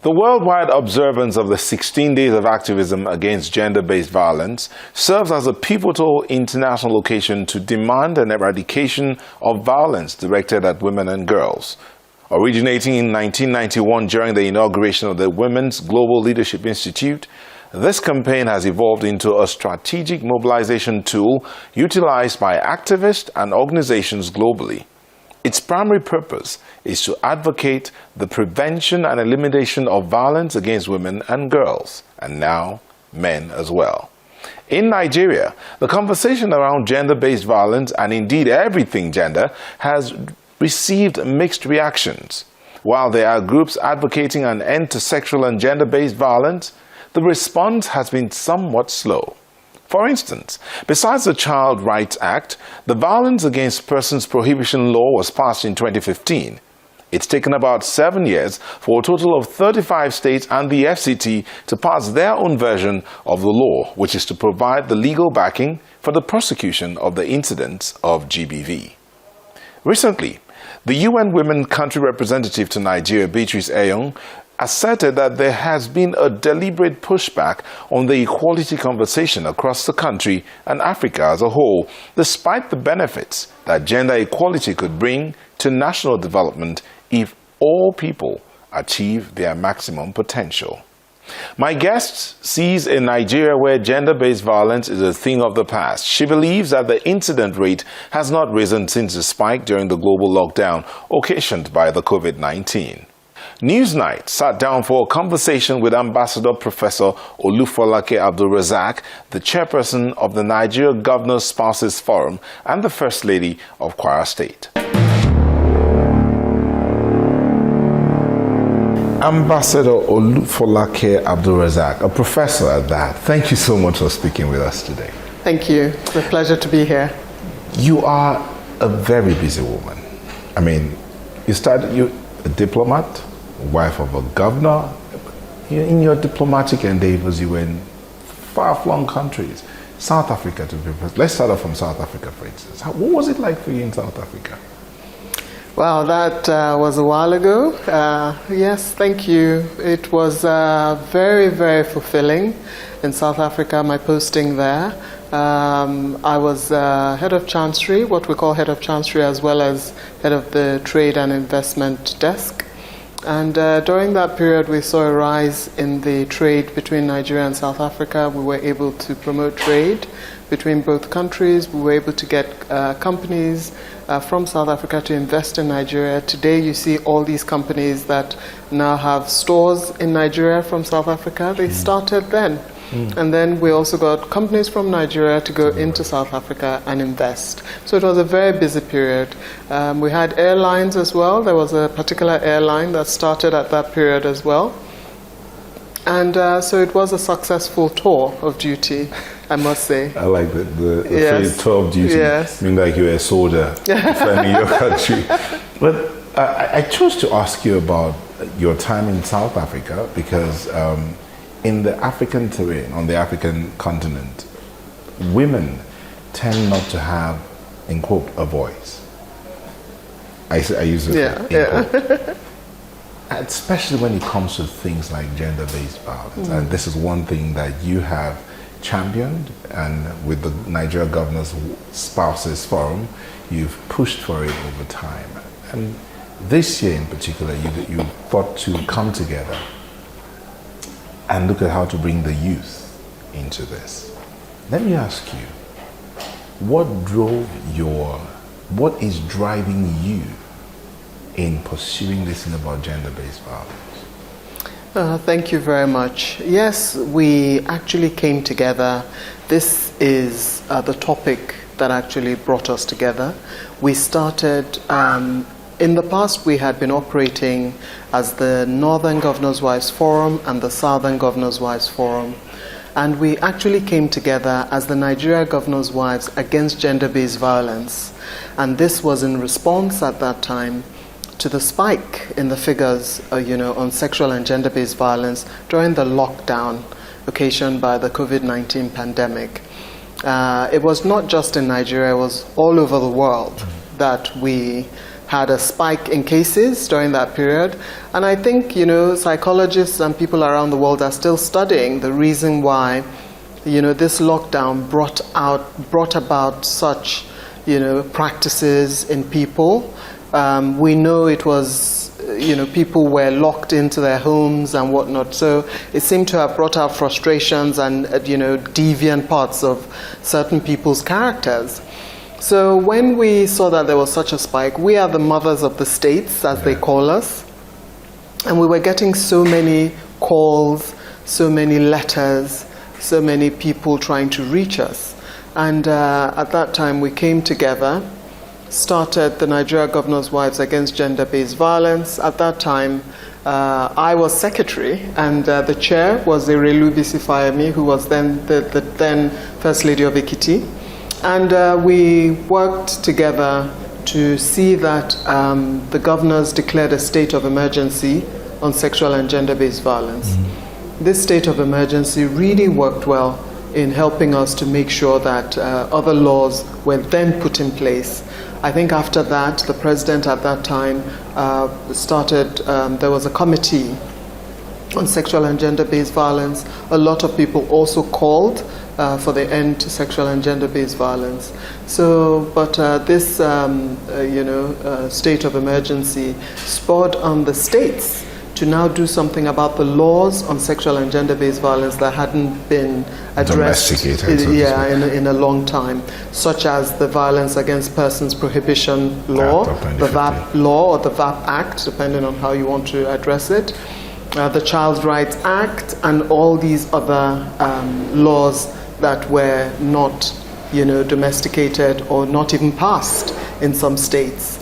The worldwide observance of the 16 Days of Activism against gender-based violence serves as a pivotal international occasion to demand an eradication of violence directed at women and girls. Originating in 1991 during the inauguration of the Women's Global Leadership Institute, this campaign has evolved into a strategic mobilization tool utilized by activists and organizations globally. Its primary purpose is to advocate the prevention and elimination of violence against women and girls, and now men as well. In Nigeria, the conversation around gender-based violence, and indeed everything gender, has received mixed reactions. While there are groups advocating an end to sexual and gender-based violence, the response has been somewhat slow. For instance, besides the Child Rights Act, the Violence Against Persons Prohibition Law was passed in 2015. It's taken about 7 years for a total of 35 states and the FCT to pass their own version of the law, which is to provide the legal backing for the prosecution of the incidents of GBV. Recently, the UN Women Country Representative to Nigeria, Beatrice Eyong, asserted that there has been a deliberate pushback on the equality conversation across the country and Africa as a whole, despite the benefits that gender equality could bring to national development if all people achieve their maximum potential. My guest sees a Nigeria where gender-based violence is a thing of the past. She believes that the incident rate has not risen since the spike during the global lockdown occasioned by the COVID-19. Newsnight sat down for a conversation with Ambassador Professor Olufolake Abdulrazak, the chairperson of the Nigeria Governors Spouses Forum and the First Lady of Kwara State. Ambassador Olufolake Abdulrazak, a professor at that, thank you so much for speaking with us today. Thank you. It's a pleasure to be here. You are a very busy woman. I mean, you're a diplomat, wife of a governor. In your diplomatic endeavors, you were in far-flung countries. South Africa, to be precise. Let's start off from South Africa, for instance. What was it like for you in South Africa? Well, that was a while ago. Yes, thank you. It was very, very fulfilling in South Africa, my posting there. I was head of Chancery, what we call head of Chancery, as well as head of the Trade and Investment Desk. And during that period, we saw a rise in the trade between Nigeria and South Africa. We were able to promote trade between both countries. We were able to get companies from South Africa to invest in Nigeria. Today, you see all these companies that now have stores in Nigeria from South Africa. They started then. And then we also got companies from Nigeria to go into South Africa and invest. So it was a very busy period. We had airlines as well. There was a particular airline that started at that period as well. And so it was a successful tour of duty, I must say. I like the phrase tour of duty. Yes. I mean, like you're a soldier defending your country. But I chose to ask you about your time in South Africa because in the African terrain, on the African continent, women tend not to have, in quote, a voice. I use it in quote. Especially when it comes to things like gender-based violence. And this is one thing that you have championed, and with the Nigeria Governors Spouses Forum, you've pushed for it over time. And this year in particular, you thought to come together and look at how to bring the youth into this. Let me ask you, what is driving you in pursuing this thing about gender-based violence? Thank you very much. Yes, we actually came together. This is the topic that actually brought us together. We started in the past, we had been operating as the Northern Governors' Wives Forum and the Southern Governors' Wives Forum. And we actually came together as the Nigeria Governors' Wives Against Gender-Based Violence. And this was in response at that time to the spike in the figures on sexual and gender-based violence during the lockdown occasioned by the COVID-19 pandemic. It was not just in Nigeria, it was all over the world. that we had a spike in cases during that period. And I think, psychologists and people around the world are still studying the reason why, this lockdown brought about such, practices in people. We know it was, people were locked into their homes and whatnot. So it seemed to have brought out frustrations and, deviant parts of certain people's characters. So when we saw that there was such a spike, we are the mothers of the states, as they call us. And we were getting so many calls, so many letters, so many people trying to reach us. And at that time, we came together, started the Nigeria Governors' Wives Against Gender-Based Violence. At that time, I was secretary, and the chair was Erelu Bisi-Fayemi, who was then the then First Lady of Ekiti. And we worked together to see that the governors declared a state of emergency on sexual and gender-based violence. This state of emergency really worked well in helping us to make sure that other laws were then put in place. I think after that, the president at that time started, there was a committee on sexual and gender-based violence. A lot of people also called for the end to sexual and gender-based violence. So, but this, state of emergency spurred on the states to now do something about the laws on sexual and gender-based violence that hadn't been addressed in a long time, such as the Violence Against Persons Prohibition Law, the VAP law or the VAP Act, depending on how you want to address it, the Child Rights Act, and all these other laws that were not, domesticated or not even passed in some states.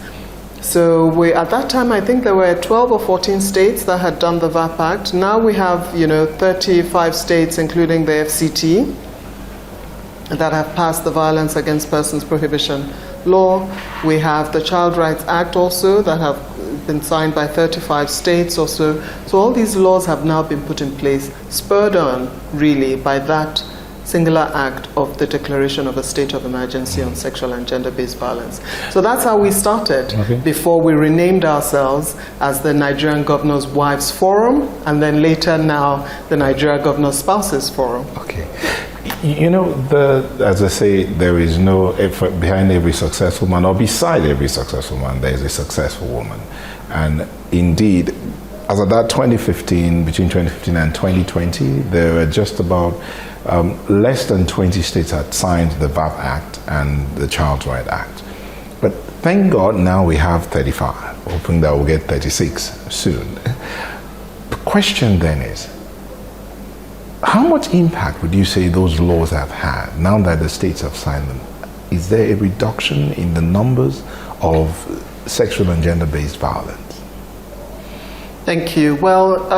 So at that time, I think there were 12 or 14 states that had done the VAP Act. Now we have, 35 states, including the FCT, that have passed the Violence Against Persons Prohibition Law. We have the Child Rights Act also that have been signed by 35 states also. So all these laws have now been put in place, spurred on really by that singular act of the declaration of a state of emergency on sexual and gender-based violence. So that's how we started before we renamed ourselves as the Nigerian Governors' Wives Forum, and then later now the Nigeria Governors' Spouses Forum. Okay. As I say, there is no effort behind every successful man, or beside every successful man, there is a successful woman. And indeed, as of that 2015, between 2015 and 2020, there were just about less than 20 states had signed the VAP Act and the Child Rights Act. But thank God now we have 35, hoping that we'll get 36 soon. The question then is, how much impact would you say those laws have had now that the states have signed them? Is there a reduction in the numbers of sexual and gender-based violence? Thank you. Well,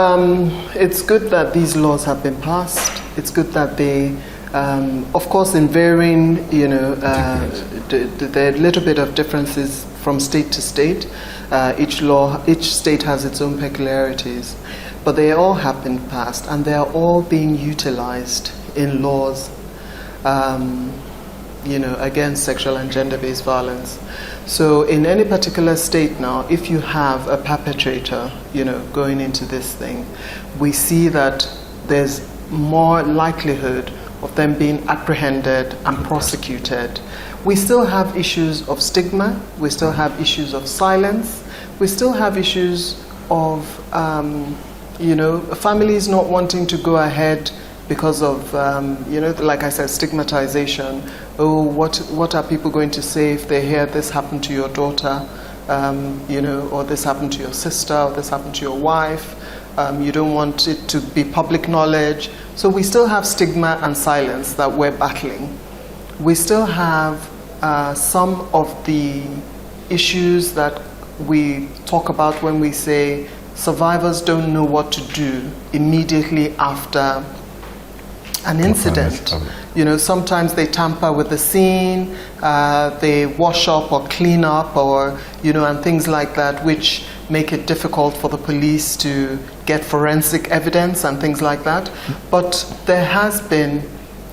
it's good that these laws have been passed. It's good that they, of course, in varying, there are a little bit of differences from state to state. Each state has its own peculiarities, but they all have been passed, and they are all being utilized in laws, against sexual and gender-based violence. So in any particular state now, if you have a perpetrator, going into this thing, we see that there's more likelihood of them being apprehended and prosecuted. We still have issues of stigma. We still have issues of silence. We still have issues of, families not wanting to go ahead because of, like I said, stigmatization. Oh, what are people going to say if they hear this happened to your daughter, or this happened to your sister, or this happened to your wife? You don't want it to be public knowledge. So we still have stigma and silence that we're battling. We still have some of the issues that we talk about when we say survivors don't know what to do immediately after an incident. Sometimes they tamper with the scene, they wash up or clean up, or and things like that, which make it difficult for the police to get forensic evidence and things like that. But there has been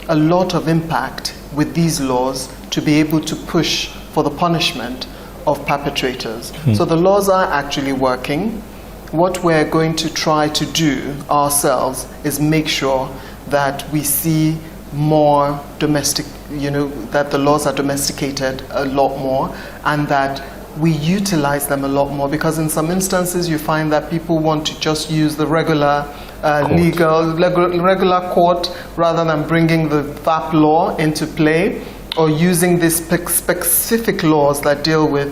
a lot of impact with these laws to be able to push for the punishment of perpetrators. So the laws are actually working. What we're going to try to do ourselves is make sure that we see more domestic, that the laws are domesticated a lot more, and that we utilize them a lot more, because in some instances you find that people want to just use the regular regular court rather than bringing the VAP law into play, or using these specific laws that deal with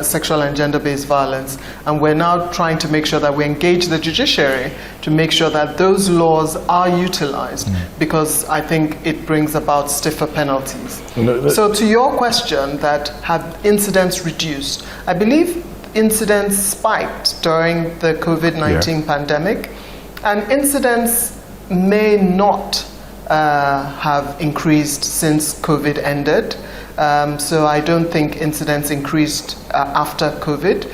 sexual and gender-based violence. And we're now trying to make sure that we engage the judiciary to make sure that those laws are utilized, because I think it brings about stiffer penalties. So to your question, that have incidents reduced, I believe incidents spiked during the COVID-19 pandemic, and incidents may not have increased since COVID ended. So I don't think incidents increased after COVID.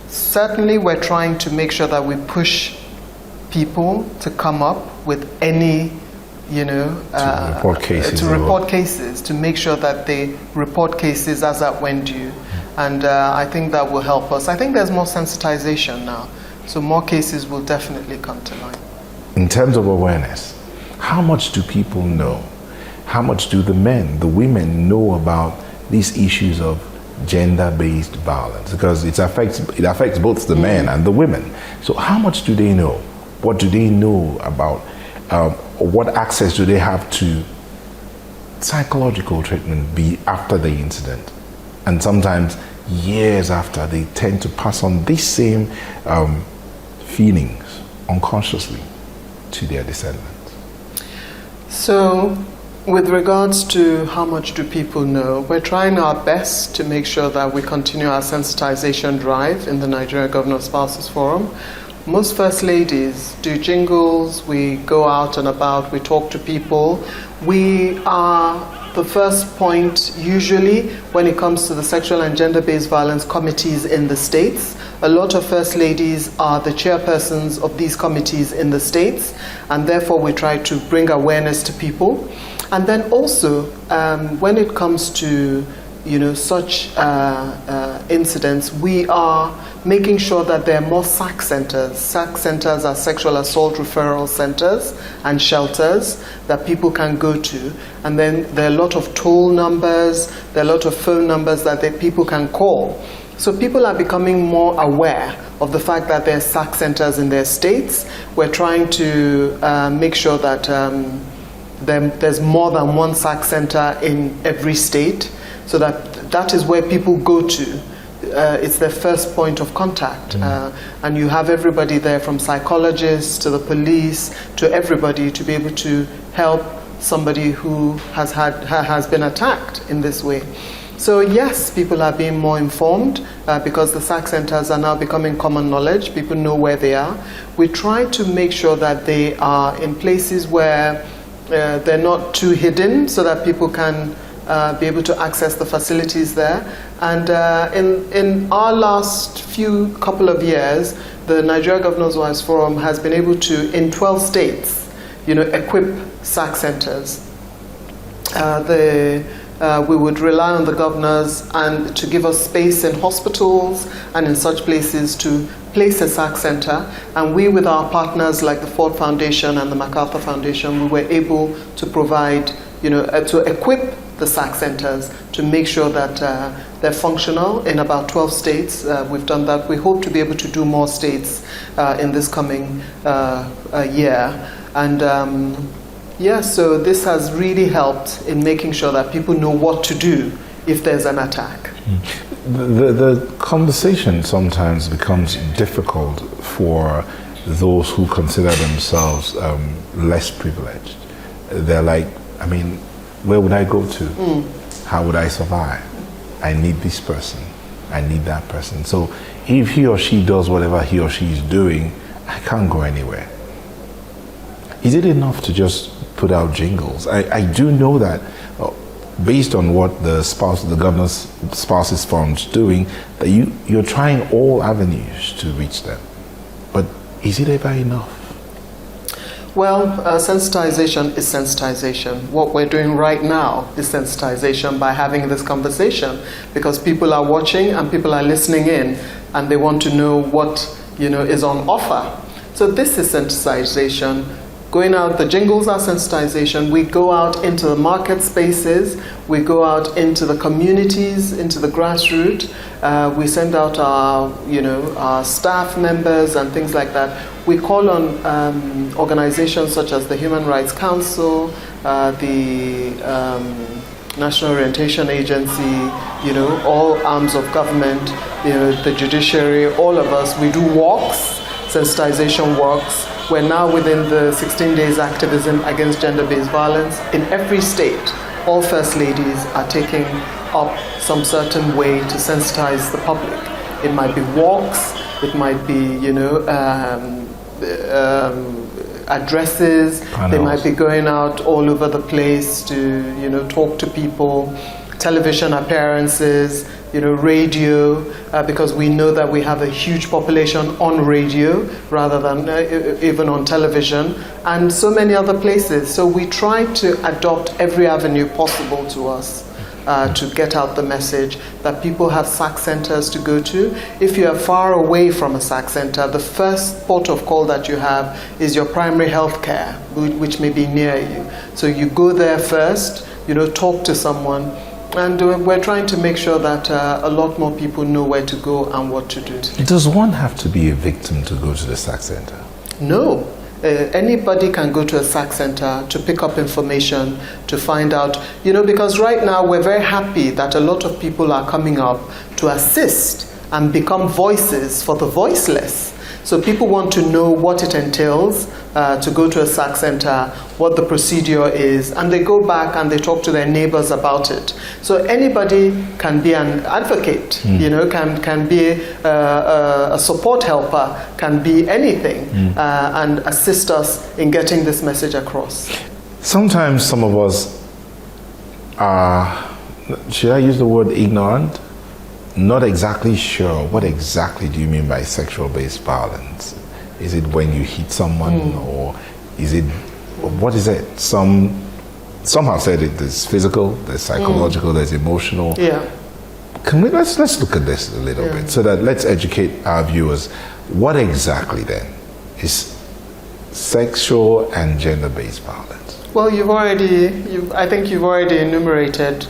Certainly we're trying to make sure that we push people to come up with any, to report cases, to make sure that they report cases as at when due. And I think that will help us. I think there's more sensitization now, so more cases will definitely come to light. In terms of awareness, how much do people know? How much do the men, the women know about these issues of gender-based violence? Because it affects both the men and the women. So how much do they know? What do they know about, what access do they have to psychological treatment after the incident? And sometimes years after, they tend to pass on these same feelings unconsciously to their descendants. So, with regards to how much do people know, we're trying our best to make sure that we continue our sensitization drive in the Nigeria Governor Spouses Forum. Most First Ladies do jingles, we go out and about, we talk to people. We are the first point usually when it comes to the sexual and gender-based violence committees in the states. A lot of First Ladies are the chairpersons of these committees in the states, and therefore we try to bring awareness to people. And then also, when it comes to such incidents, we are making sure that there are more SAC centers. SAC centers are sexual assault referral centers and shelters that people can go to. And then there are a lot of toll numbers, there are a lot of phone numbers that people can call. So people are becoming more aware of the fact that there are SAC centers in their states. We're trying to make sure that there's more than one SAC center in every state, so that is where people go to. It's their first point of contact. And you have everybody there, from psychologists to the police to everybody, to be able to help somebody who has been attacked in this way. So yes, people are being more informed because the SAC centers are now becoming common knowledge. People know where they are. We try to make sure that they are in places where they're not too hidden, so that people can be able to access the facilities there. And in our last couple of years, the Nigeria Governors Wives Forum has been able to, in 12 states, equip SAC centers. We would rely on the governors and to give us space in hospitals and in such places to place a SAC center. And we, with our partners like the Ford Foundation and the MacArthur Foundation, we were able to provide, to equip the SAC centers to make sure that they're functional in about 12 states. We've done that. We hope to be able to do more states in this coming year. And so this has really helped in making sure that people know what to do if there's an attack. The conversation sometimes becomes difficult for those who consider themselves less privileged. They're like, where would I go to? How would I survive? I need this person. I need that person. So if he or she does whatever he or she is doing, I can't go anywhere. Is it enough to just put out jingles? I do know that based on what the Governor's Spouses Forum is doing, that you're trying all avenues to reach them. But is it ever enough? Well, sensitization is sensitization. What we're doing right now is sensitization by having this conversation, because people are watching and people are listening in, and they want to know what is on offer. So this is sensitization. Going out, the jingles are sensitization. We go out into the market spaces. We go out into the communities, into the grassroots. We send out our staff members and things like that. We call on organizations such as the Human Rights Council, the National Orientation Agency, all arms of government, the judiciary, all of us. We do walks, sensitization walks. We're now within the 16 days activism against gender-based violence. In every state, all first ladies are taking up some certain way to sensitize the public. It might be walks, it might be, addresses. Panels. They might be going out all over the place to, talk to people, television appearances, radio, because we know that we have a huge population on radio rather than even on television, and so many other places. So we try to adopt every avenue possible to us to get out the message that people have SAC centers to go to. If you are far away from a SAC center, the first port of call that you have is your primary health care, which may be near you. So you go there first, talk to someone. And we're trying to make sure that a lot more people know where to go and what to do. Does one have to be a victim to go to the SAC center? No. Anybody can go to a SAC center to pick up information, to find out, because right now we're very happy that a lot of people are coming up to assist and become voices for the voiceless. So people want to know what it entails to go to a SAC center, what the procedure is, and they go back and they talk to their neighbors about it. So anybody can be an advocate, can be a support helper, can be anything, and assist us in getting this message across. Sometimes some of us are, should I use the word ignorant? Not exactly sure. What exactly do you mean by sexual-based violence? Is it when you hit someone, or is it, what is it? Some have said it, there's physical, there's psychological, there's emotional. Yeah. Let's look at this a little bit, so that let's educate our viewers. What exactly then is sexual and gender-based violence? Well, I think you've already enumerated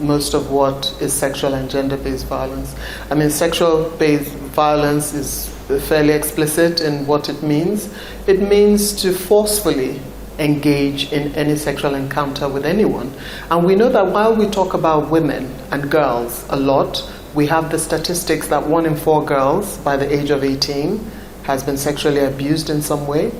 most of what is sexual and gender-based violence. I mean, sexual-based violence is fairly explicit in what it means. It means to forcefully engage in any sexual encounter with anyone. And we know that while we talk about women and girls a lot, we have the statistics that 1 in 4 girls by the age of 18 has been sexually abused in some way.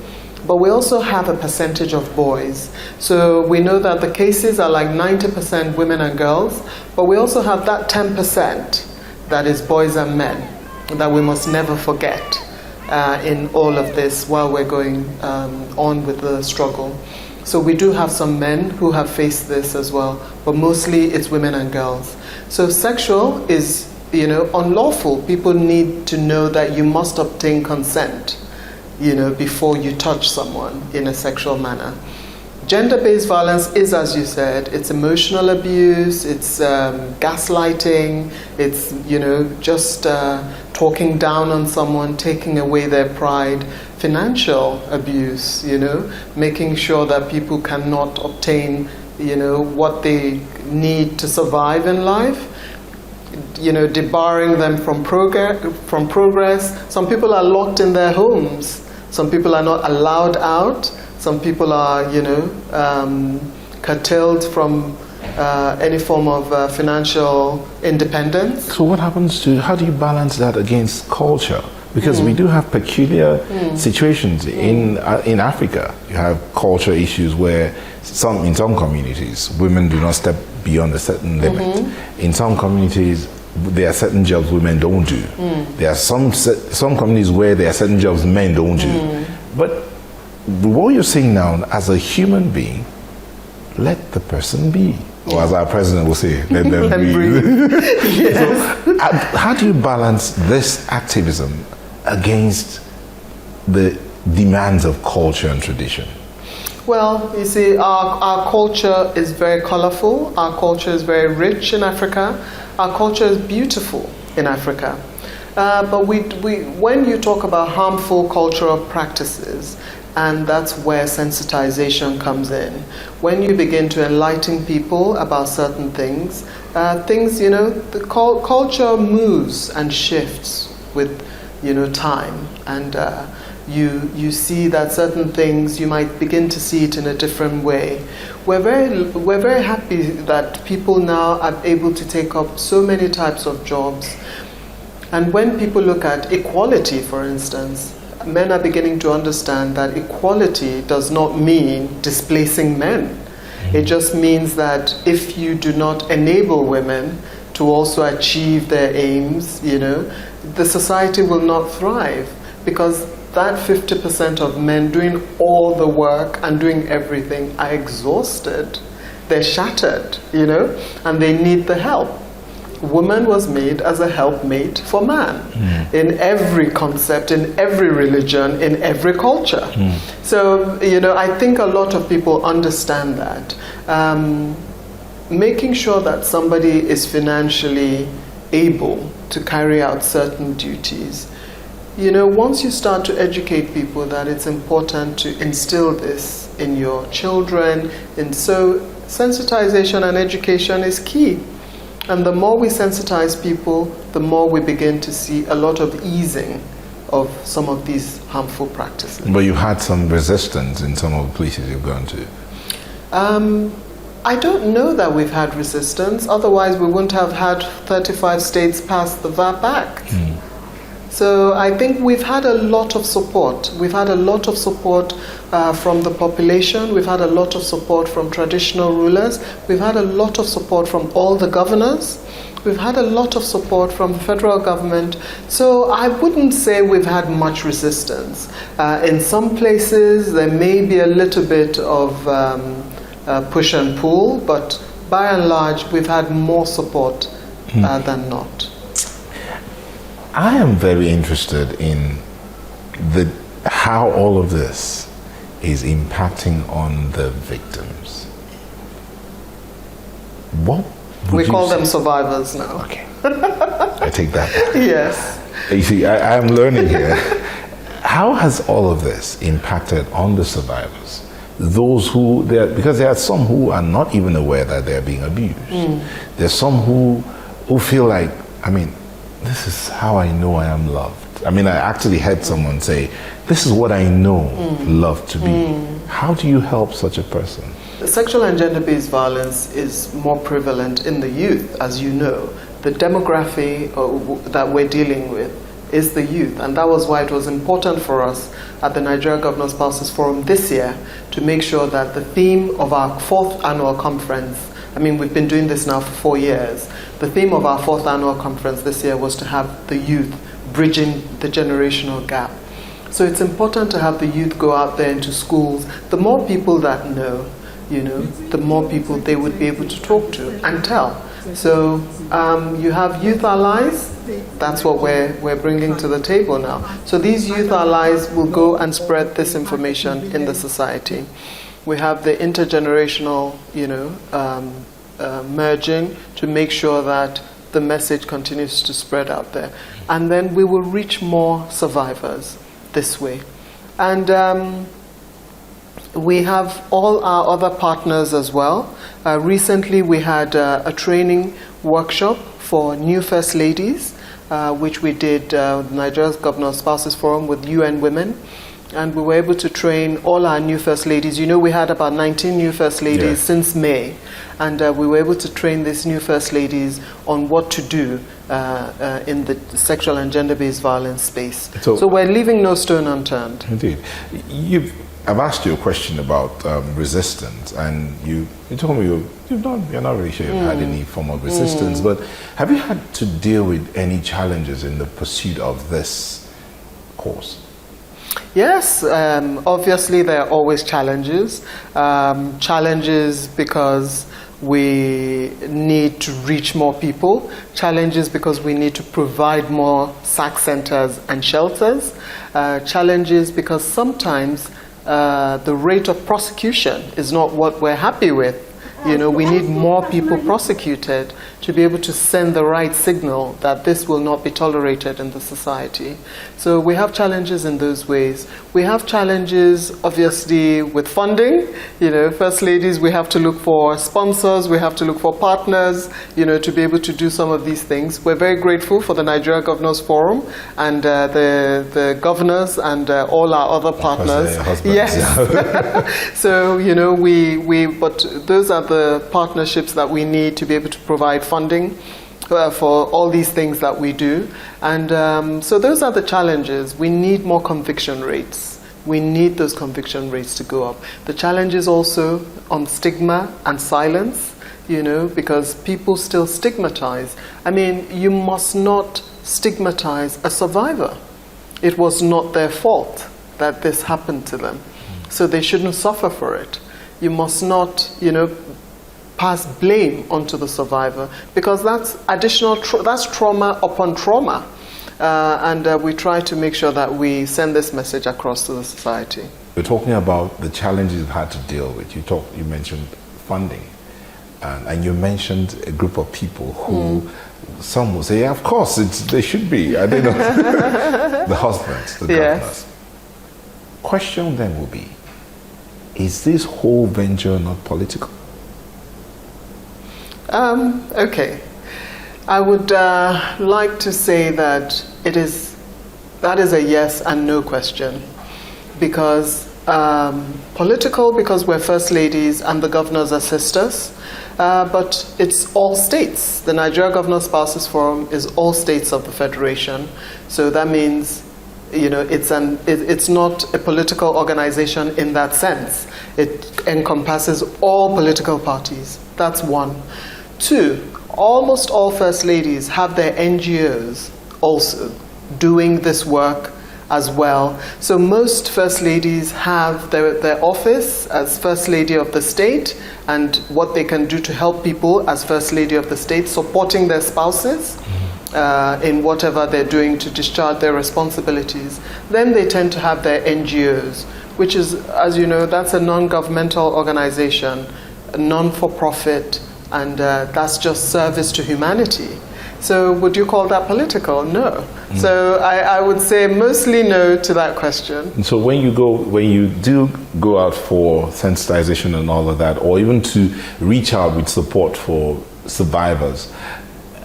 But we also have a percentage of boys. So we know that the cases are like 90% women and girls, but we also have that 10% that is boys and men that we must never forget in all of this while we're going on with the struggle. So we do have some men who have faced this as well, but mostly it's women and girls. So sexual is, unlawful. People need to know that you must obtain consent, before you touch someone in a sexual manner. Gender-based violence is, as you said, it's emotional abuse, it's gaslighting, it's, just talking down on someone, taking away their pride, financial abuse, making sure that people cannot obtain, what they need to survive in life, debarring them from progress. Some people are locked in their homes. Some people are not allowed out. Some people are, curtailed from any form of financial independence. So what happens how do you balance that against culture? Because we do have peculiar situations in Africa. You have culture issues where in some communities, women do not step beyond a certain limit. In some communities, there are certain jobs women don't do. There are some communities where there are certain jobs men don't do. But what you're saying now, as a human being, let the person be. Or as our president will say, let them breathe. Yes. So how do you balance this activism against the demands of culture and tradition? Well, you see, our culture is very colorful. Our culture is very rich in Africa. Our culture is beautiful in Africa. But when you talk about harmful cultural practices, and that's where sensitization comes in. When you begin to enlighten people about certain things, the culture moves and shifts with, time. And you see that certain things, you might begin to see it in a different way. We're very happy that people now are able to take up so many types of jobs. And when people look at equality, for instance, men are beginning to understand that equality does not mean displacing men. It just means that if you do not enable women to also achieve their aims, the society will not thrive, because that 50% of men doing all the work and doing everything are exhausted. They're shattered, and they need the help. Woman was made as a helpmate for man in every concept, in every religion, in every culture. So, I think a lot of people understand that. Making sure that somebody is financially able to carry out certain duties. Once you start to educate people that it's important to instill this in your children, and so sensitization and education is key. And the more we sensitize people, the more we begin to see a lot of easing of some of these harmful practices. But you had some resistance in some of the places you've gone to. I don't know that we've had resistance. Otherwise, we wouldn't have had 35 states pass the VAP Act. So I think we've had a lot of support. We've had a lot of support from the population. We've had a lot of support from traditional rulers. We've had a lot of support from all the governors. We've had a lot of support from the federal government. So I wouldn't say we've had much resistance. In some places, there may be a little bit of push and pull, but by and large, we've had more support than not. I am very interested in how all of this is impacting on the victims. What we call them survivors now. Okay, I take that back. Yes. You see, I am learning here. How has all of this impacted on the survivors? Those because there are some who are not even aware that they're being abused. There's some who feel like, this is how I know I am loved. I actually heard someone say, this is what I know love to be. How do you help such a person? Sexual and gender-based violence is more prevalent in the youth, as you know. The demography that we're dealing with is the youth, and that was why it was important for us at the Nigeria Governors Spouses Forum this year to make sure that the theme of our 4th annual conference, we've been doing this now for 4 years. The theme of our 4th annual conference this year was to have the youth bridging the generational gap. So it's important to have the youth go out there into schools. The more people that know, the more people they would be able to talk to and tell. So you have youth allies. That's what we're bringing to the table now. So these youth allies will go and spread this information in the society. We have the intergenerational, merging to make sure that the message continues to spread out there. And then we will reach more survivors this way. And we have all our other partners as well. Recently we had a training workshop for new First Ladies, which we did Nigeria's Governors Spouses Forum with UN Women. And we were able to train all our new First Ladies. We had about 19 new First Ladies since May. And we were able to train these new First Ladies on what to do in the sexual and gender-based violence space. So we're leaving no stone unturned. Indeed. I've asked you a question about resistance, and you told me you're not really sure you've had any form of resistance, but have you had to deal with any challenges in the pursuit of this cause? Yes, obviously there are always challenges. Challenges because we need to reach more people. Challenges because we need to provide more SAC centers and shelters. Challenges because sometimes the rate of prosecution is not what we're happy with. You know, we need more people prosecuted to be able to send the right signal that this will not be tolerated in the society. So we have challenges in those ways. We have challenges, obviously, with funding. You know, First Ladies, we have to look for sponsors, we have to look for partners, you know, to be able to do some of these things. We're very grateful for the Nigeria Governors Forum and the governors and all our other partners. Yes. So, you know, but those are the partnerships that we need to be able to provide funding for all these things that we do. And so those are the challenges. We need more conviction rates. We need those conviction rates to go up. The challenge is also on stigma and silence, you know, because people still stigmatize. I mean, you must not stigmatize a survivor. It was not their fault that this happened to them. So they shouldn't suffer for it. You must not, you know, pass blame onto the survivor, because that's additional, that's trauma upon trauma. And we try to make sure that we send this message across to the society. We're talking about the challenges you've had to deal with. You mentioned funding, and you mentioned a group of people who some will say, yeah, of course, they should be. I don't know. The husbands, the governors. Question then will be, is this whole venture not political? Okay. I would like to say that that is a yes and no question, because political because we're First Ladies and the governors are sisters, but it's all states. The Nigeria Governors Spouses Forum is all states of the Federation, so that means, you know, it's not a political organization in that sense. It encompasses all political parties. That's one. Two, almost all First Ladies have their NGOs also doing this work as well. So most First Ladies have their office as First Lady of the State and what they can do to help people as First Lady of the State, supporting their spouses in whatever they're doing to discharge their responsibilities. Then they tend to have their NGOs, which is, as you know, that's a non-governmental organization, a non-for-profit, and that's just service to humanity. So would you call that political? No. So I would say mostly no to that question. And so when you do go out for sensitization and all of that, or even to reach out with support for survivors,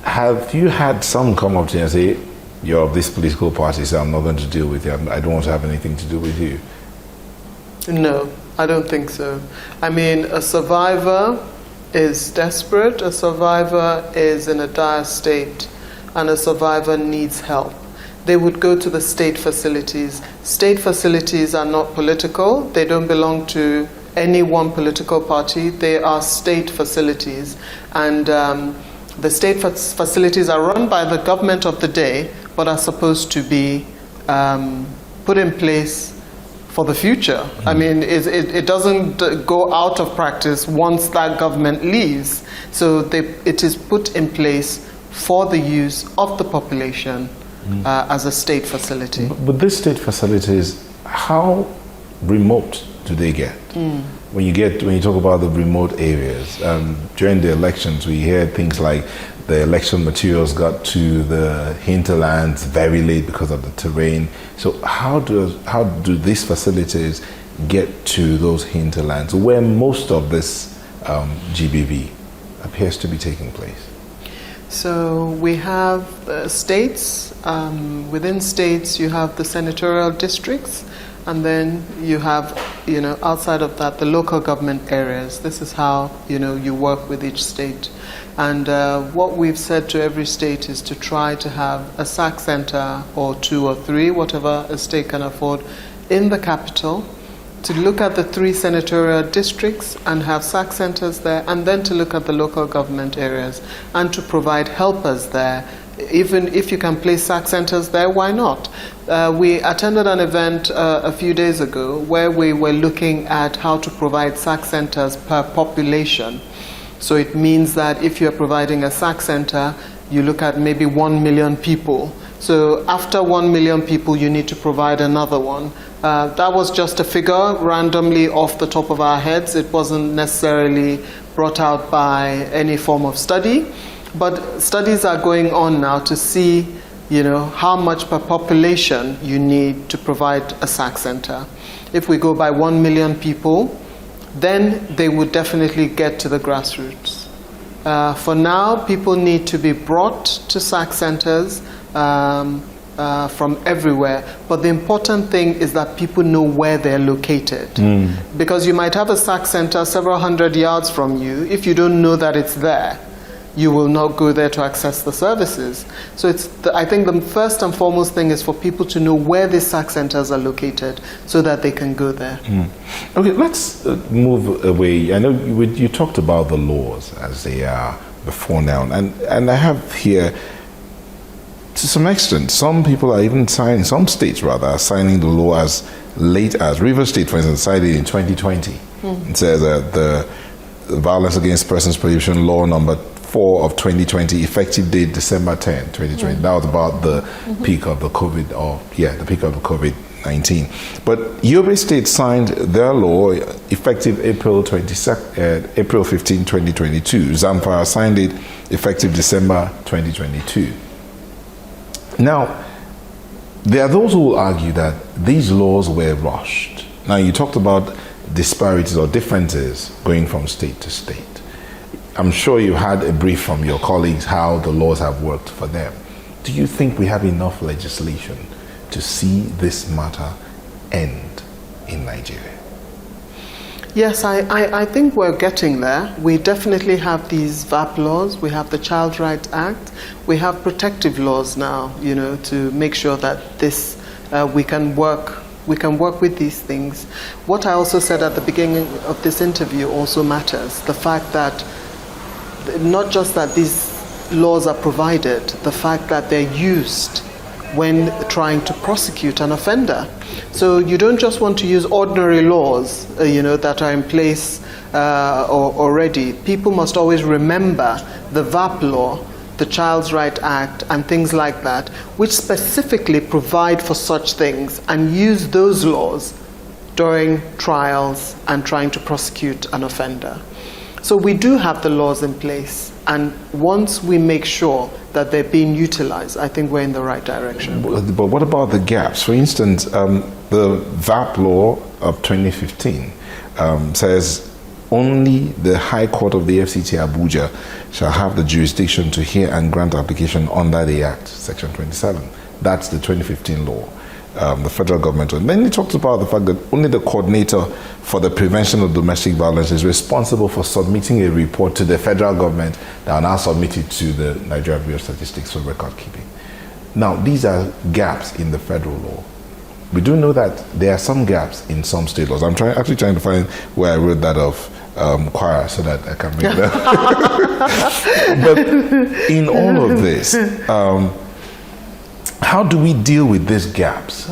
have you had some come up to you and say, you're of this political party, so I'm not going to deal with you, I don't want to have anything to do with you? No, I don't think so. I mean, a survivor is desperate, a survivor is in a dire state, and a survivor needs help. They would go to the state facilities. State facilities are not political. They don't belong to any one political party. They are state facilities. And the state facilities are run by the government of the day, but are supposed to be put in place for the future. I mean, it doesn't go out of practice once that government leaves. So it is put in place for the use of the population as a state facility. But these state facilities, how remote do they get? When you talk about the remote areas, during the elections, we hear things like the election materials got to the hinterlands very late because of the terrain. So how do these facilities get to those hinterlands where most of this GBV appears to be taking place? So we have states. Within states, you have the senatorial districts, and then you have, outside of that, the local government areas. This is how, you work with each state. And what we've said to every state is to try to have a SAC center or 2 or 3, whatever a state can afford, in the capital, to look at the 3 senatorial districts and have SAC centers there, and then to look at the local government areas and to provide helpers there. Even if you can place SAC centers there, why not? We attended an event a few days ago where we were looking at how to provide SAC centers per population. So it means that if you're providing a SAC center, you look at maybe 1 million people. So after 1 million people, you need to provide another one. That was just a figure randomly off the top of our heads. It wasn't necessarily brought out by any form of study. But studies are going on now to see, how much per population you need to provide a SAC center. If we go by 1 million people, then they would definitely get to the grassroots. For now, people need to be brought to SAC centers from everywhere. But the important thing is that people know where they're located. Because you might have a SAC center several hundred yards from you. If you don't know that it's there, you will not go there to access the services. So I think the first and foremost thing is for people to know where the SAC centers are located so that they can go there. Okay, let's move away. I know you talked about the laws as they are before now, and I have here, to some extent, some people are even signing, some states rather, are signing the law as late as Rivers State, for instance, signed it in 2020. It says that the Violence Against Persons Prohibition Law number 4 of 2020, effective date December 10, 2020. That was about the peak of the the peak of the COVID-19. But Yobe State signed their law effective April 15, 2022. Zamfara signed it effective December 2022. Now, there are those who will argue that these laws were rushed. Now, you talked about disparities or differences going from state to state. I'm sure you had a brief from your colleagues how the laws have worked for them. Do you think we have enough legislation to see this matter end in Nigeria? Yes, I think we're getting there. We definitely have these VAP laws. We have the Child Rights Act. We have protective laws now, to make sure that we can work with these things. What I also said at the beginning of this interview also matters. The fact that not just that these laws are provided, the fact that they're used when trying to prosecute an offender. So you don't just want to use ordinary laws, that are in place already. People must always remember the VAP law, the Child's Rights Act, and things like that, which specifically provide for such things, and use those laws during trials and trying to prosecute an offender. So we do have the laws in place, and once we make sure that they're being utilized, I think we're in the right direction. But what about the gaps? For instance, the VAP law of 2015 says only the High Court of the FCT Abuja shall have the jurisdiction to hear and grant application under the Act, Section 27. That's the 2015 law. The federal government. And then he talks about the fact that only the coordinator for the prevention of domestic violence is responsible for submitting a report to the federal government that will now submit it to the Nigerian Bureau of Statistics for record keeping. Now, these are gaps in the federal law. We do know that there are some gaps in some state laws. I'm actually trying to find where I wrote that of Kwara so that I can make that. But in all of this, how do we deal with these gaps?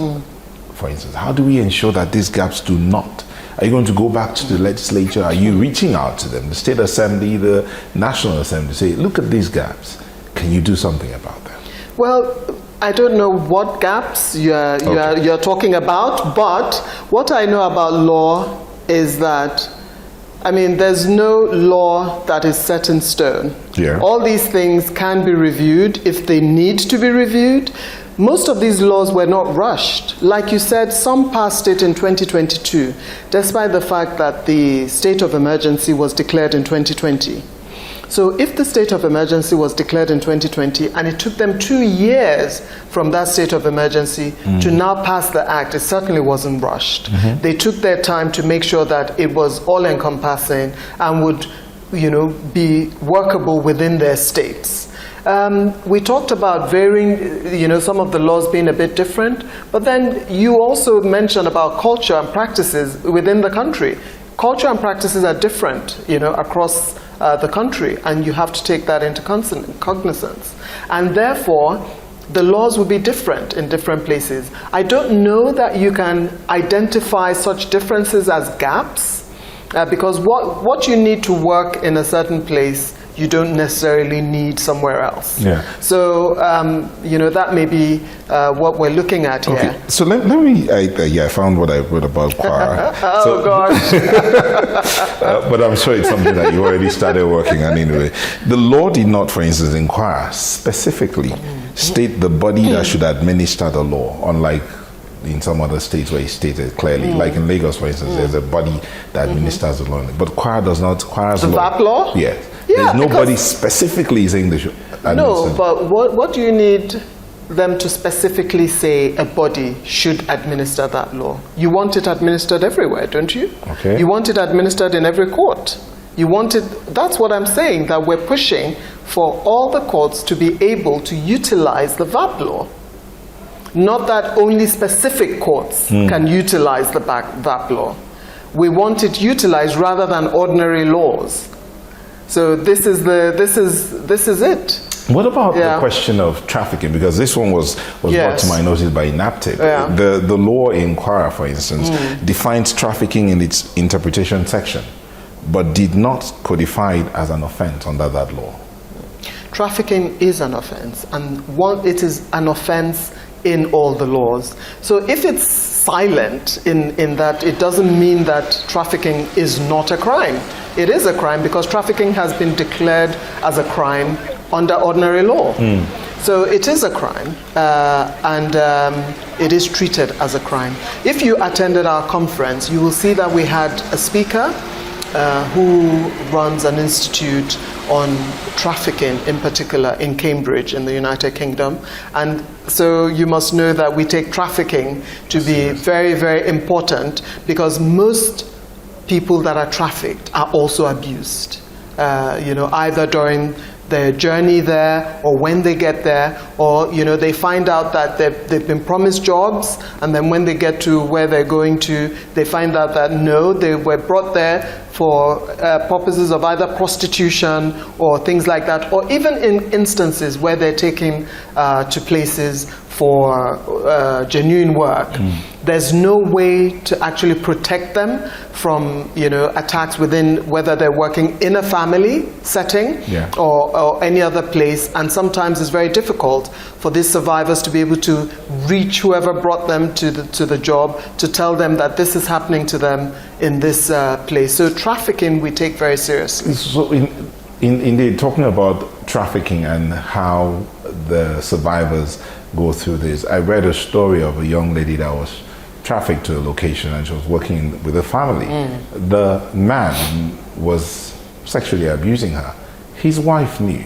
For instance, how do we ensure that these gaps do not? Are you going to go back to the legislature? Are you reaching out to them, the State Assembly, the National Assembly, say, look at these gaps. Can you do something about them? Well, I don't know what gaps you're talking about, but what I know about law is that, there's no law that is set in stone. Yeah. All these things can be reviewed if they need to be reviewed. Most of these laws were not rushed. Like you said, some passed it in 2022, despite the fact that the state of emergency was declared in 2020. So if the state of emergency was declared in 2020 and it took them 2 years from that state of emergency to now pass the act, it certainly wasn't rushed. They took their time to make sure that it was all-encompassing and would, be workable within their states. We talked about varying, some of the laws being a bit different, but then you also mentioned about culture and practices within the country. Culture and practices are different, across the country, and you have to take that into cognizance. And therefore, the laws will be different in different places. I don't know that you can identify such differences as gaps, Because what you need to work in a certain place, you don't necessarily need somewhere else. Yeah. So, that may be what we're looking at here. Okay, so let me, I found what I wrote about Kwara. Oh, gosh. But I'm sure it's something that you already started working on anyway. The law did not, for instance, in Kwara, specifically state the body that should administer the law, unlike in some other states where it's stated clearly. Like in Lagos, for instance, there's a body that administers the law. But Kwara does not. Kwara's The law. VAP law? Yes. Yeah, there's nobody specifically saying they should administer. No, but what do you need them to specifically say a body should administer that law? You want it administered everywhere, don't you? Okay. You want it administered in every court. You want it, that's what I'm saying, that we're pushing for all the courts to be able to utilize the VAP law. Not that only specific courts can utilize the VAP law. We want it utilized rather than ordinary laws. So this is it. What about the question of trafficking? Because this one was brought to my notice by NAPTIP. Yeah. The law in Kwara, for instance, defines trafficking in its interpretation section, but did not codify it as an offense under that law. Trafficking is an offense, and it is an offense in all the laws. So if it's silent in that, it doesn't mean that trafficking is not a crime. It is a crime because trafficking has been declared as a crime under ordinary law. So it is a crime, and it is treated as a crime. If you attended our conference, you will see that we had a speaker who runs an institute on trafficking, in particular in Cambridge in the United Kingdom. And so you must know that we take trafficking to be very, very important, because most people that are trafficked are also abused, either during their journey there or when they get there, or they find out that they've been promised jobs, and then when they get to where they're going to, they find out that no, they were brought there for purposes of either prostitution or things like that, or even in instances where they're taken to places for genuine work. There's no way to actually protect them from attacks within, whether they're working in a family setting or any other place. And sometimes it's very difficult for these survivors to be able to reach whoever brought them to the job to tell them that this is happening to them in this place. So trafficking we take very seriously. So indeed, talking about trafficking and how the survivors go through this, I read a story of a young lady that was trafficked to a location, and she was working with a family. The man was sexually abusing her. His wife knew,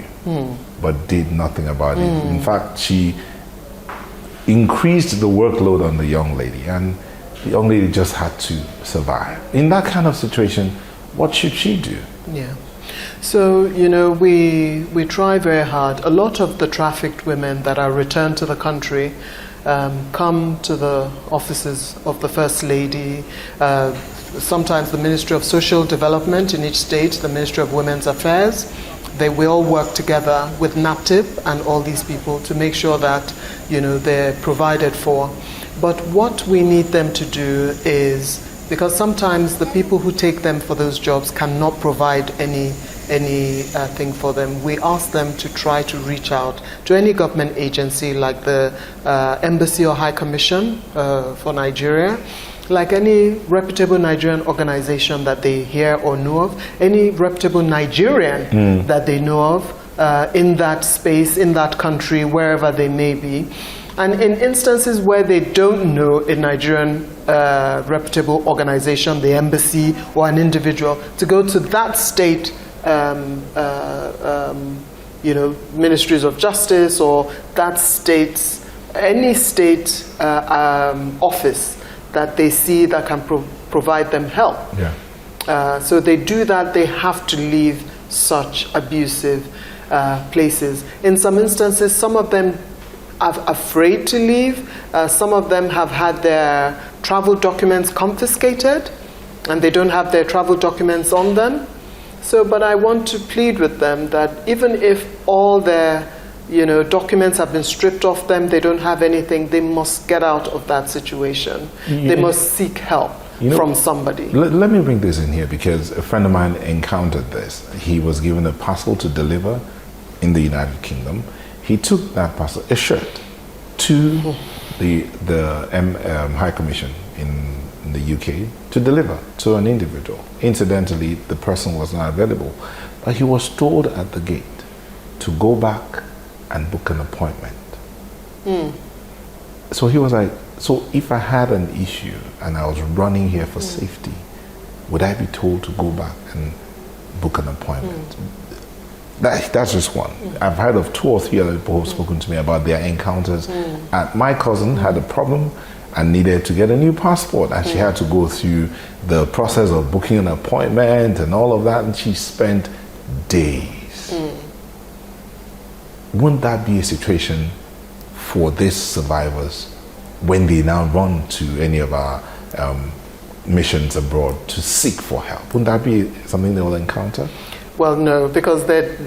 but did nothing about it. In fact, she increased the workload on the young lady, and the young lady just had to survive. In that kind of situation, what should she do? Yeah. So, we try very hard. A lot of the trafficked women that are returned to the country come to the offices of the First Lady, sometimes the Ministry of Social Development in each state, the Ministry of Women's Affairs. They will work together with NAPTIP and all these people to make sure that, they're provided for. But what we need them to do is, because sometimes the people who take them for those jobs cannot provide anything for them, we ask them to try to reach out to any government agency like the Embassy or High Commission for Nigeria, like any reputable Nigerian organization that they hear or know of, any reputable Nigerian that they know of in that space, in that country, wherever they may be. And in instances where they don't know a Nigerian reputable organization, the embassy or an individual, to go to that state ministries of justice, or that state's, any state office that they see that can provide them help. So they do that. They have to leave such abusive places. In some instances, some of them are afraid to leave. Some of them have had their travel documents confiscated, and they don't have their travel documents on them. So, but I want to plead with them that even if all their documents have been stripped off them, they don't have anything, they must get out of that situation. They must seek help. from somebody. Let me bring this in here, because a friend of mine encountered this. He was given a parcel to deliver in the United Kingdom. He took that parcel, a shirt, to the High Commission in the UK to deliver to an individual. Incidentally, the person was not available, but he was told at the gate to go back and book an appointment. So he was like, so if I had an issue and I was running here for safety, would I be told to go back and book an appointment? That's just one. I've heard of 2 or 3 other people who've spoken to me about their encounters. My cousin had a problem and needed to get a new passport, and she had to go through the process of booking an appointment and all of that, and she spent days. Wouldn't that be a situation for these survivors when they now run to any of our missions abroad to seek for help? Wouldn't that be something they will encounter? Well, no, because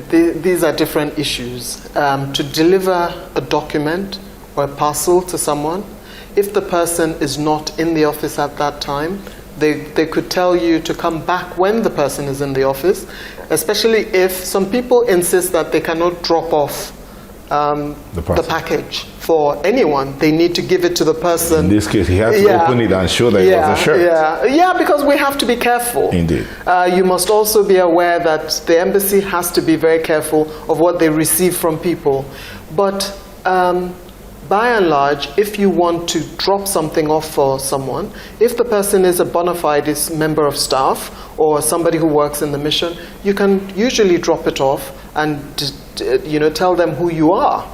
these are different issues. To deliver a document or a parcel to someone, if the person is not in the office at that time, they could tell you to come back when the person is in the office, especially if some people insist that they cannot drop off the package for anyone. They need to give it to the person. In this case, he had to open it and show that it was a shirt. Yeah, because we have to be careful. Indeed. You must also be aware that the embassy has to be very careful of what they receive from people. But by and large, if you want to drop something off for someone, if the person is a bona fide member of staff or somebody who works in the mission, you can usually drop it off and tell them who you are,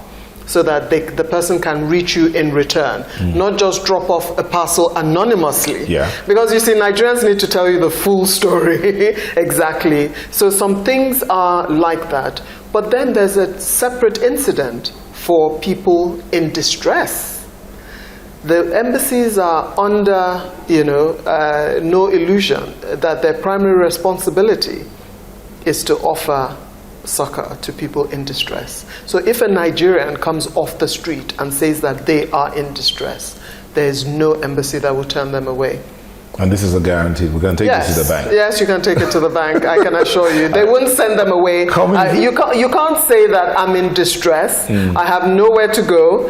so that the person can reach you in return, not just drop off a parcel anonymously. Because you see, Nigerians need to tell you the full story exactly. So some things are like that. But then there's a separate incident for people in distress. The embassies are under, no illusion that their primary responsibility is to offer succor to people in distress. So if a Nigerian comes off the street and says that they are in distress, there is no embassy that will turn them away. And this is a guarantee. We're going to take this to the bank. Yes, you can take it to the bank, I can assure you. They wouldn't send them away. You can't say that I'm in distress. I have nowhere to go.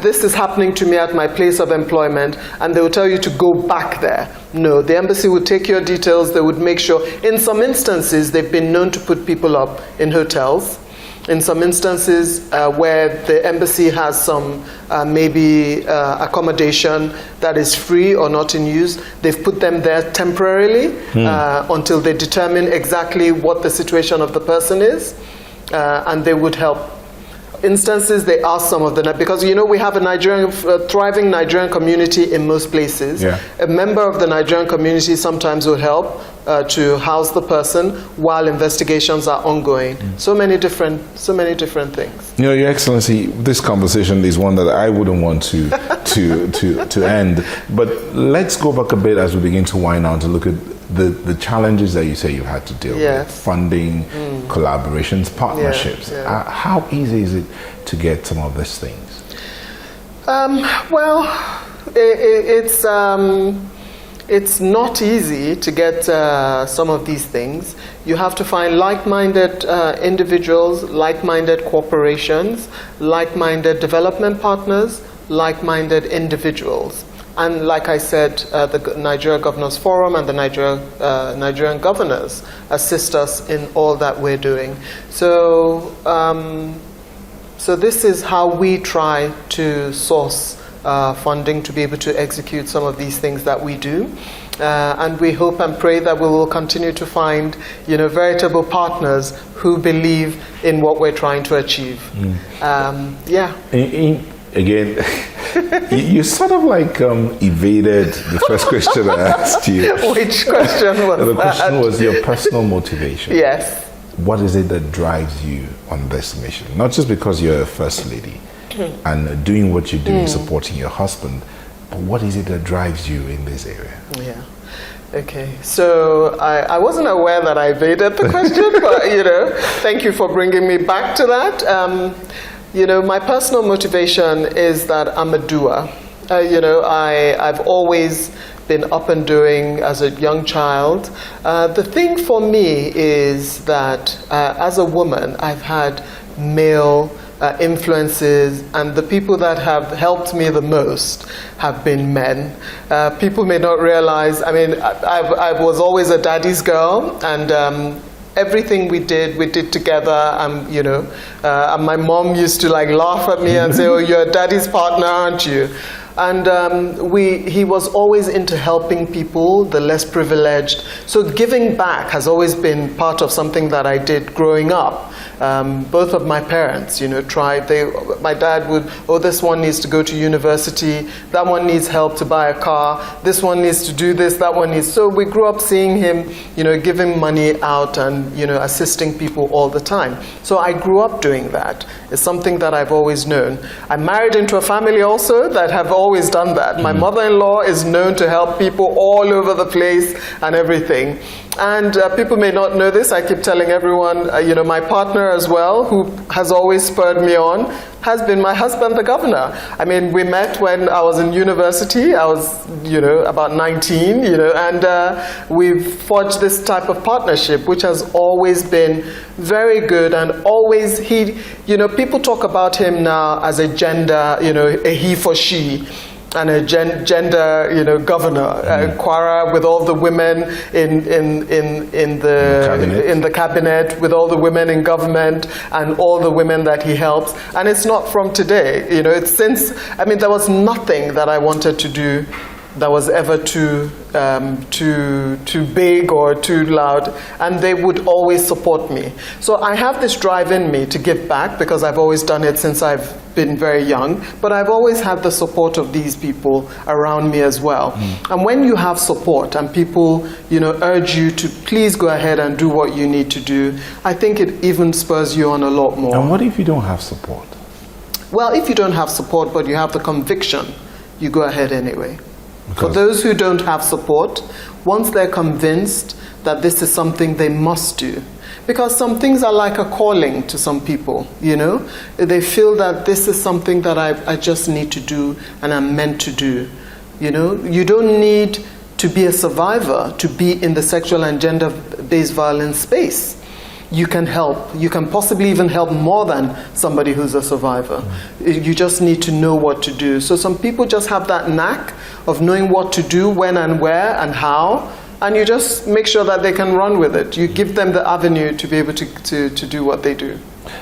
This is happening to me at my place of employment, and they will tell you to go back there. No, the embassy would take your details. They would make sure. In some instances, they've been known to put people up in hotels. In some instances where the embassy has some accommodation that is free or not in use, they've put them there temporarily until they determine exactly what the situation of the person is, and they would help. Instances, they ask some of them, because we have a thriving Nigerian community in most places. A member of the Nigerian community sometimes would help to house the person while investigations are ongoing. So many different things. Your Excellency, this conversation is one that I wouldn't want to end. But let's go back a bit as we begin to wind down to look at the challenges that you say you had to deal with: funding, collaborations, partnerships. How easy is it to get some of these things? It's not easy to get some of these things. You have to find like-minded individuals, like-minded corporations, like-minded development partners, like-minded individuals. And like I said, the Nigeria Governors Forum and the Nigerian governors assist us in all that we're doing. So, so this is how we try to source funding to be able to execute some of these things that we do. And we hope and pray that we will continue to find, veritable partners who believe in what we're trying to achieve. Again, you sort of like evaded the first question I asked you. Which question was The question was your personal motivation. Yes. What is it that drives you on this mission? Not just because you're a first lady and doing what you're doing, supporting your husband, but what is it that drives you in this area? Okay, so I wasn't aware that I evaded the question, but thank you for bringing me back to that. My personal motivation is that I'm a doer. I've always, been up and doing as a young child. The thing for me is that as a woman, I've had male influences, and the people that have helped me the most have been men. People may not realize, I mean, I was always a daddy's girl, and everything we did together, you know, and my mom used to like laugh at me and say, oh, you're daddy's partner, aren't you? And he was always into helping people, the less privileged. So giving back has always been part of something that I did growing up. Both of my parents, you know, tried. My dad would, oh, this one needs to go to university, that one needs help to buy a car, this one needs to do this, that one needs. So we grew up seeing him, you know, giving money out and, you know, assisting people all the time. So I grew up doing that. It's something that I've always known. I married into a family also that have always done that. My mother-in-law is known to help people all over the place and everything. And people may not know this. I keep telling everyone, you know, my partner as well, who has always spurred me on, has been my husband, the governor. I mean, we met when I was in university. I was, you know, about 19, you know, and we've forged this type of partnership, which has always been very good. And always you know, people talk about him now as a gender, you know, a he for she, and a gender, you know, governor. Kwara, with all the women in the cabinet, with all the women in government, and all the women that he helps. And it's not from today, you know. It's since, I mean, there was nothing that I wanted to do that was ever too big or too loud, and they would always support me. So I have this drive in me to give back, because I've always done it since I've been very young, but I've always had the support of these people around me as well. And when you have support and people, you know, urge you to please go ahead and do what you need to do, I think it even spurs you on a lot more. And what if you don't have support? Well, if you don't have support but you have the conviction, you go ahead anyway. For those who don't have support, once they're convinced that this is something they must do, because some things are like a calling to some people, you know, they feel that this is something that I just need to do and I'm meant to do. You know, you don't need to be a survivor to be in the sexual and gender-based violence space. You can help. You can possibly even help more than somebody who's a survivor. You just need to know what to do. So some people just have that knack of knowing what to do, when and where and how, and you just make sure that they can run with it. You give them the avenue to be able to do what they do.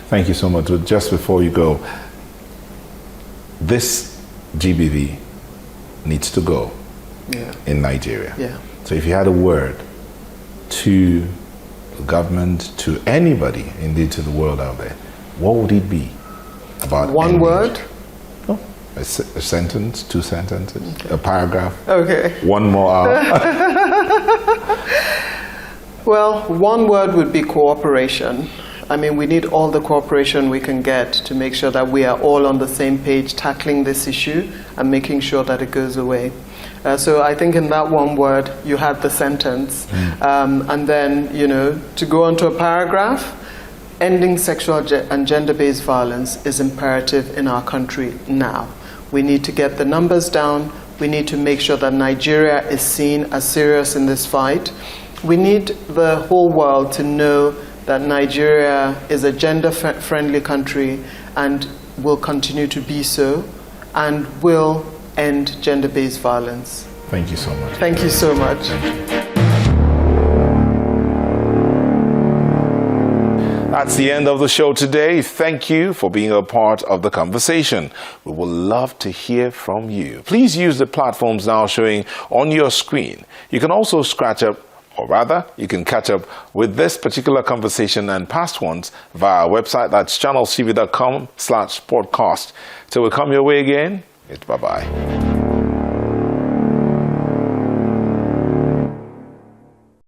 Thank you so much. Just before you go, this GBV needs to go in Nigeria. So if you had a word to the government, to anybody, indeed to the world out there, what would it be about? One word? No, a sentence, 2 sentences, a paragraph. Okay. One more hour. Well, one word would be cooperation. I mean, we need all the cooperation we can get to make sure that we are all on the same page tackling this issue and making sure that it goes away. So I think in that one word, you had the sentence. And then, you know, to go on to a paragraph, ending sexual and gender-based violence is imperative in our country now. We need to get the numbers down. We need to make sure that Nigeria is seen as serious in this fight. We need the whole world to know that Nigeria is a gender-friendly country and will continue to be so, and will end gender-based violence. Thank you so much. Thank you so much. That's the end of the show today. Thank you for being a part of the conversation. We would love to hear from you. Please use the platforms now showing on your screen. You can also scratch up, or rather, you can catch up with this particular conversation and past ones via our website. That's channelstv.com/podcast. Till we come your way again, it's bye-bye.